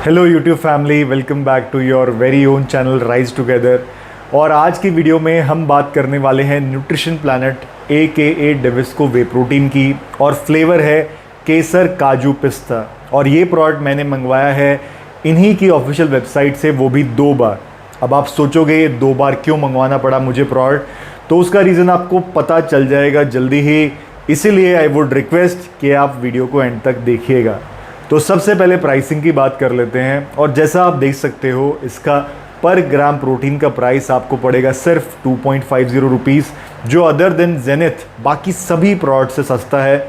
Hello YouTube family, welcome back to your very own channel rise together. और आज की video में हम बात करने वाले हैं न्यूट्रिशन प्लैनेट AKA डेविस्को वे प्रोटीन की, और फ्लेवर है केसर काजू पिस्ता। और ये प्रोडक्ट मैंने मंगवाया है इन्हीं की ऑफिशियल वेबसाइट से, वो भी 2 बार। अब आप सोचोगे 2 बार क्यों मंगवाना पड़ा मुझे प्रोडक्ट, तो उसका रीज़न आपको पता चल जाएगा जल्दी ही। इसीलिए आई वुड रिक्वेस्ट कि आप वीडियो को एंड तक देखिएगा। तो सबसे पहले प्राइसिंग की बात कर लेते हैं। और जैसा आप देख सकते हो, इसका पर ग्राम प्रोटीन का प्राइस आपको पड़ेगा सिर्फ 2.50 रुपीज़, जो अदर देन जेनिथ बाकी सभी प्रोडक्ट से सस्ता है।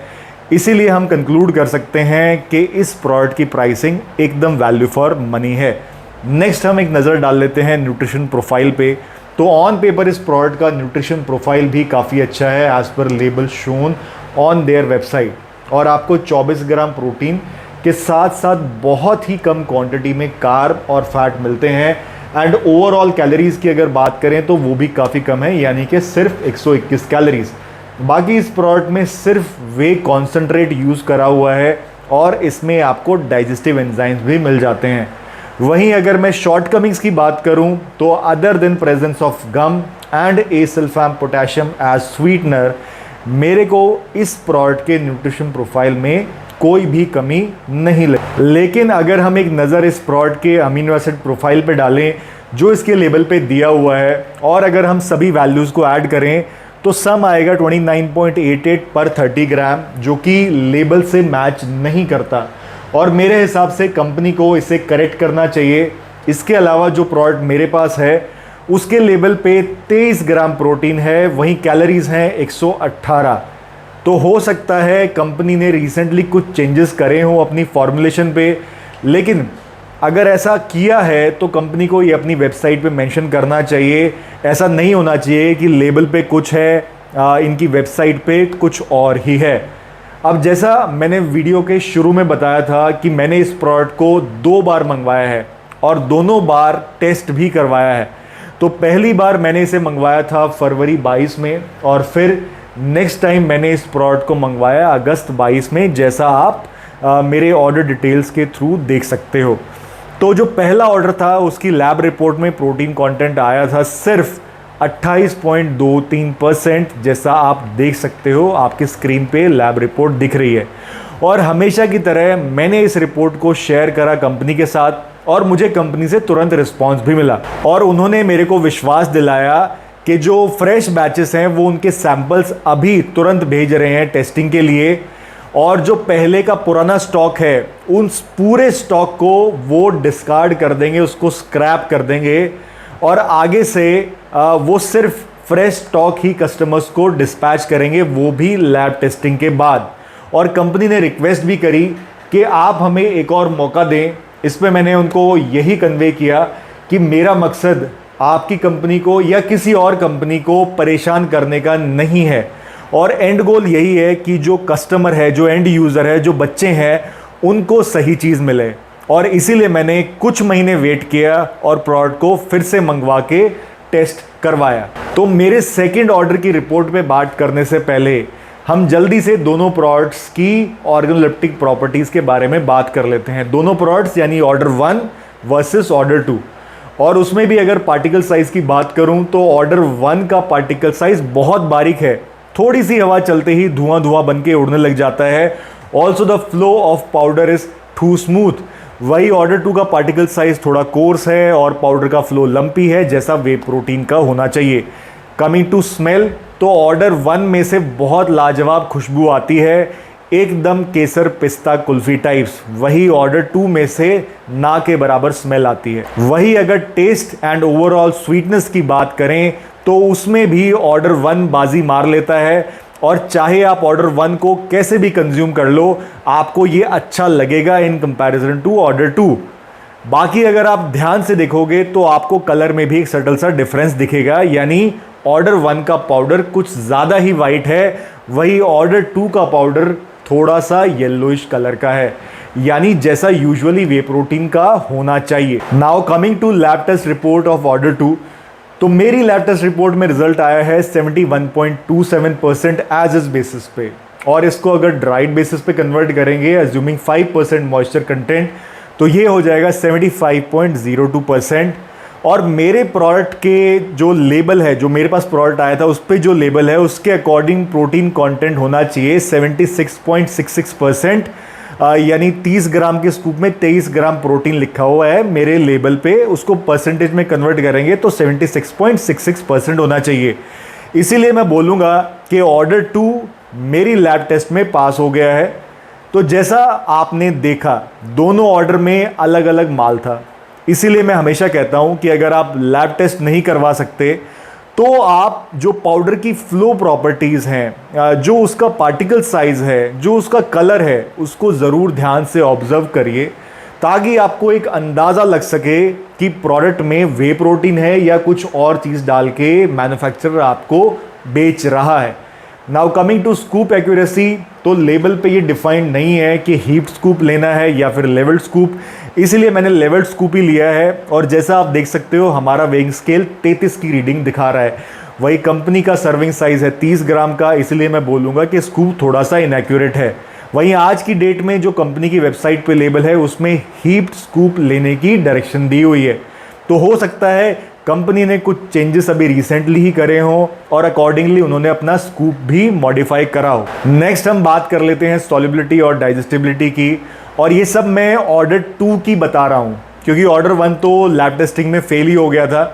इसीलिए हम कंक्लूड कर सकते हैं कि इस प्रोडक्ट की प्राइसिंग एकदम वैल्यू फॉर मनी है। नेक्स्ट हम एक नज़र डाल लेते हैं न्यूट्रिशन प्रोफाइल पे। तो ऑन पेपर इस प्रोडक्ट का न्यूट्रिशन प्रोफाइल भी काफ़ी अच्छा है as per label shown on their website. और आपको 24 ग्राम प्रोटीन के साथ साथ बहुत ही कम क्वांटिटी में कार्ब और फैट मिलते हैं। एंड ओवरऑल कैलोरीज़ की अगर बात करें तो वो भी काफ़ी कम है, यानी कि सिर्फ 121 कैलोरीज़। बाकी इस प्रोडक्ट में सिर्फ वे कॉन्सेंट्रेट यूज़ करा हुआ है और इसमें आपको डाइजेस्टिव एंजाइम्स भी मिल जाते हैं। वहीं अगर मैं शॉर्टकमिंग्स की बात करूं तो other than presence of gum and acesulfame potassium as sweetener, मेरे को इस प्रोडक्ट के न्यूट्रिशन प्रोफाइल में कोई भी कमी नहीं लगी। लेकिन अगर हम एक नज़र इस प्रोडक्ट के अमीनो एसिड प्रोफाइल पे डालें जो इसके लेबल पे दिया हुआ है, और अगर हम सभी वैल्यूज़ को ऐड करें तो सम आएगा 29.88 पर 30 ग्राम, जो कि लेबल से मैच नहीं करता। और मेरे हिसाब से कंपनी को इसे करेक्ट करना चाहिए। इसके अलावा जो प्रोडक्ट मेरे पास है उसके लेबल पे 23 ग्राम प्रोटीन है, वहीं कैलोरीज़ हैं 118। तो हो सकता है कंपनी ने रिसेंटली कुछ चेंजेस करे हों अपनी फॉर्मुलेशन पे, लेकिन अगर ऐसा किया है तो कंपनी को ये अपनी वेबसाइट पे मेंशन करना चाहिए। ऐसा नहीं होना चाहिए कि लेबल पे कुछ है, इनकी वेबसाइट पे कुछ और ही है। अब जैसा मैंने वीडियो के शुरू में बताया था कि मैंने इस प्रोडक्ट को 2 बार मंगवाया है और दोनों बार टेस्ट भी करवाया है। तो पहली बार मैंने इसे मंगवाया था फरवरी 22 में, और फिर नेक्स्ट टाइम मैंने इस प्रोडक्ट को मंगवाया अगस्त 22 में, जैसा आप मेरे ऑर्डर डिटेल्स के थ्रू देख सकते हो। तो जो पहला ऑर्डर था उसकी लैब रिपोर्ट में प्रोटीन कंटेंट आया था सिर्फ 28.23%, जैसा आप देख सकते हो, आपकी स्क्रीन पे लैब रिपोर्ट दिख रही है। और हमेशा की तरह मैंने इस रिपोर्ट को शेयर करा कंपनी के साथ, और मुझे कंपनी से तुरंत रिस्पॉन्स भी मिला, और उन्होंने मेरे को विश्वास दिलाया कि जो फ्रेश बैचेस हैं वो उनके सैंपल्स अभी तुरंत भेज रहे हैं टेस्टिंग के लिए, और जो पहले का पुराना स्टॉक है उन पूरे स्टॉक को वो डिस्कार्ड कर देंगे, उसको स्क्रैप कर देंगे, और आगे से वो सिर्फ फ्रेश स्टॉक ही कस्टमर्स को डिस्पैच करेंगे, वो भी लैब टेस्टिंग के बाद। और कंपनी ने रिक्वेस्ट भी करी कि आप हमें एक और मौका दें। इस पे मैंने उनको यही कन्वे किया कि मेरा मकसद आपकी कंपनी को या किसी और कंपनी को परेशान करने का नहीं है, और एंड गोल यही है कि जो कस्टमर है, जो एंड यूज़र है, जो बच्चे हैं, उनको सही चीज़ मिले। और इसीलिए मैंने कुछ महीने वेट किया और प्रोडक्ट को फिर से मंगवा के टेस्ट करवाया। तो मेरे सेकंड ऑर्डर की रिपोर्ट पे बात करने से पहले हम जल्दी से दोनों प्रोडक्ट्स की ऑर्गेनोलेप्टिक प्रॉपर्टीज़ के बारे में बात कर लेते हैं। दोनों प्रोडक्ट्स यानी ऑर्डर 1 वर्सेस ऑर्डर 2। और उसमें भी अगर पार्टिकल साइज़ की बात करूं तो ऑर्डर 1 का पार्टिकल साइज़ बहुत बारीक है, थोड़ी सी हवा चलते ही धुआं धुआं बन के उड़ने लग जाता है। Also the flow of powder is too smooth. वही ऑर्डर 2 का पार्टिकल साइज़ थोड़ा कोर्स है और पाउडर का फ्लो लंपी है, जैसा वे प्रोटीन का होना चाहिए। कमिंग टू स्मेल, तो ऑर्डर 1 में से बहुत लाजवाब खुशबू आती है, एकदम केसर पिस्ता कुल्फी टाइप्स। वही ऑर्डर 2 में से ना के बराबर स्मेल आती है। वही अगर टेस्ट एंड ओवरऑल स्वीटनेस की बात करें तो उसमें भी ऑर्डर 1 बाजी मार लेता है, और चाहे आप ऑर्डर 1 को कैसे भी कंज्यूम कर लो, आपको ये अच्छा लगेगा इन कंपैरिजन टू ऑर्डर 2। बाकी अगर आप ध्यान से देखोगे तो आपको कलर में भी एक सटल सा डिफरेंस दिखेगा, यानी ऑर्डर 1 का पाउडर कुछ ज़्यादा ही वाइट है, वही ऑर्डर 2 का पाउडर थोड़ा सा येलोइश कलर का है, यानी जैसा यूजुअली वे प्रोटीन का होना चाहिए। Now coming to lab test report of order 2, तो मेरी लैब टेस्ट रिपोर्ट में रिजल्ट आया है 71.27% एज इज बेसिस पे, और इसको अगर ड्राइड बेसिस पे कन्वर्ट करेंगे एज्यूमिंग 5% मॉइस्चर कंटेंट, तो ये हो जाएगा 75.02%। और मेरे प्रोडक्ट के जो लेबल है, जो मेरे पास प्रोडक्ट आया था उस पर जो लेबल है उसके अकॉर्डिंग प्रोटीन कंटेंट होना चाहिए 76.66%। यानी 30 ग्राम के स्कूप में 23 ग्राम प्रोटीन लिखा हुआ है मेरे लेबल पे, उसको परसेंटेज में कन्वर्ट करेंगे तो 76.66% होना चाहिए। इसीलिए मैं बोलूँगा कि ऑर्डर 2 मेरी लैब टेस्ट में पास हो गया है। तो जैसा आपने देखा दोनों ऑर्डर में अलग अलग माल था, इसीलिए मैं हमेशा कहता हूं कि अगर आप लैब टेस्ट नहीं करवा सकते तो आप जो पाउडर की फ्लो प्रॉपर्टीज़ हैं, जो उसका पार्टिकल साइज़ है, जो उसका कलर है, उसको ज़रूर ध्यान से ऑब्जर्व करिए ताकि आपको एक अंदाज़ा लग सके कि प्रोडक्ट में वे प्रोटीन है या कुछ और चीज़ डाल के मैन्युफैक्चरर आपको बेच रहा है। Now coming to scoop accuracy, तो लेबल पे ये डिफाइंड नहीं है कि हीट स्कूप लेना है या फिर लेवल्ड स्कूप, इसीलिए मैंने लेवल्ड स्कूप ही लिया है। और जैसा आप देख सकते हो हमारा वेइंग स्केल 33 की रीडिंग दिखा रहा है। वही कंपनी का सर्विंग साइज़ है 30 ग्राम का, इसलिए मैं बोलूँगा कि स्कूप थोड़ा सा इनएक्यूरेट है। वहीं आज की डेट में जो कंपनी की वेबसाइट पे लेबल है उसमें हीट स्कूप लेने की डायरेक्शन दी हुई है। तो हो सकता है कंपनी ने कुछ चेंजेस अभी रिसेंटली ही करे हों और अकॉर्डिंगली उन्होंने अपना स्कूप भी मॉडिफाई करा हो। नेक्स्ट हम बात कर लेते हैं सॉल्युबिलिटी और डाइजेस्टिबिलिटी की, और ये सब मैं ऑर्डर 2 की बता रहा हूँ क्योंकि ऑर्डर 1 तो लैब टेस्टिंग में फेल ही हो गया था।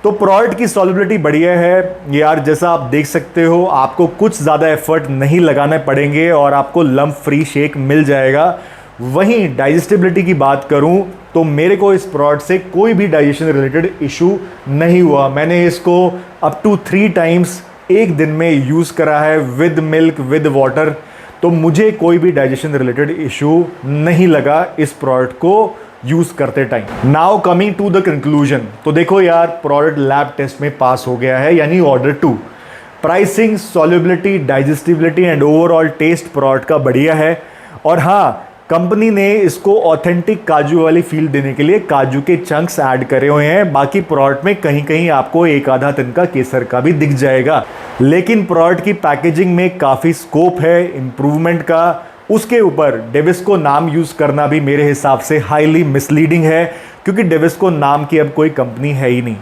तो प्रोडक्ट की सॉल्युबिलिटी बढ़िया है यार, जैसा आप देख सकते हो आपको कुछ ज़्यादा एफर्ट नहीं लगाने पड़ेंगे और आपको लम्प फ्री शेक मिल जाएगा। वहीं डाइजेस्टिबिलिटी की बात करूं तो मेरे को इस प्रोडक्ट से कोई भी डाइजेशन रिलेटेड इशू नहीं हुआ। मैंने इसको अप टू 3 टाइम्स एक दिन में यूज़ करा है विद मिल्क विद वाटर, तो मुझे कोई भी डाइजेशन रिलेटेड इशू नहीं लगा इस प्रोडक्ट को यूज़ करते टाइम। Now coming to the conclusion, तो देखो यार प्रोडक्ट लैब टेस्ट में पास हो गया है यानी order 2। Pricing, solubility, digestibility and overall taste product का बढ़िया है। और हाँ, कंपनी ने इसको ऑथेंटिक काजू वाली फील देने के लिए काजू के चंक्स ऐड करे हुए हैं। बाकी प्रोडक्ट में कहीं कहीं आपको एक आधा तिनका केसर का भी दिख जाएगा, लेकिन प्रोडक्ट की पैकेजिंग में काफ़ी स्कोप है इम्प्रूवमेंट का। उसके ऊपर डेविस्को नाम यूज़ करना भी मेरे हिसाब से हाईली मिसलीडिंग है क्योंकि डेविस्को नाम की अब कोई कंपनी है ही नहीं।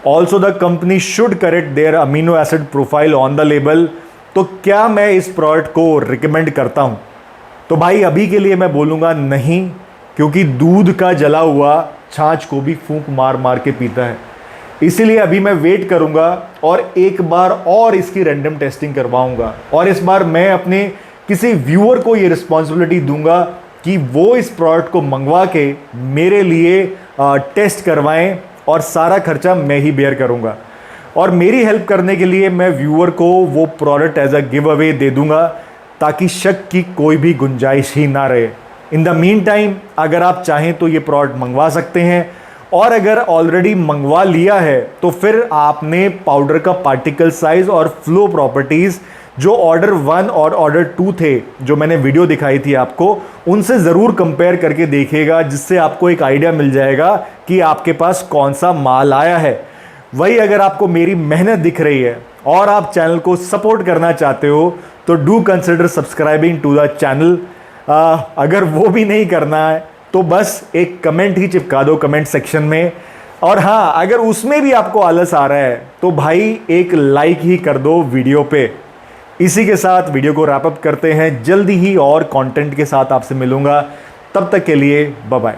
Also the company should correct their amino acid profile on the label. तो क्या मैं इस प्रोडक्ट को रिकमेंड करता हूँ? तो भाई अभी के लिए मैं बोलूँगा नहीं, क्योंकि दूध का जला हुआ छाछ को भी फूंक मार मार के पीता है। इसीलिए अभी मैं वेट करूँगा और एक बार और इसकी रैंडम टेस्टिंग करवाऊँगा, और इस बार मैं अपने किसी व्यूअर को ये रिस्पॉन्सिबिलिटी दूंगा कि वो इस प्रोडक्ट को मंगवा के मेरे लिए टेस्ट करवाएं और सारा खर्चा मैं ही बेयर करूँगा। और मेरी हेल्प करने के लिए मैं व्यूअर को वो product as a giveaway दे दूँगा ताकि शक की कोई भी गुंजाइश ही ना रहे। इन द मीन टाइम अगर आप चाहें तो ये प्रोडक्ट मंगवा सकते हैं, और अगर ऑलरेडी मंगवा लिया है तो फिर आपने पाउडर का पार्टिकल साइज और फ्लो प्रॉपर्टीज़ जो ऑर्डर 1 और ऑर्डर 2 थे, जो मैंने वीडियो दिखाई थी आपको, उनसे ज़रूर कंपेयर करके देखिएगा, जिससे आपको एक आइडिया मिल जाएगा कि आपके पास कौन सा माल आया है। वही अगर आपको मेरी मेहनत दिख रही है और आप चैनल को सपोर्ट करना चाहते हो तो do consider subscribing to the channel. अगर वो भी नहीं करना है तो बस एक कमेंट ही चिपका दो कमेंट सेक्शन में। और हाँ, अगर उसमें भी आपको आलस आ रहा है तो भाई एक लाइक ही कर दो वीडियो पे। इसी के साथ वीडियो को रैप अप करते हैं, जल्दी ही और कंटेंट के साथ आपसे मिलूंगा। तब तक के लिए बाय बाय।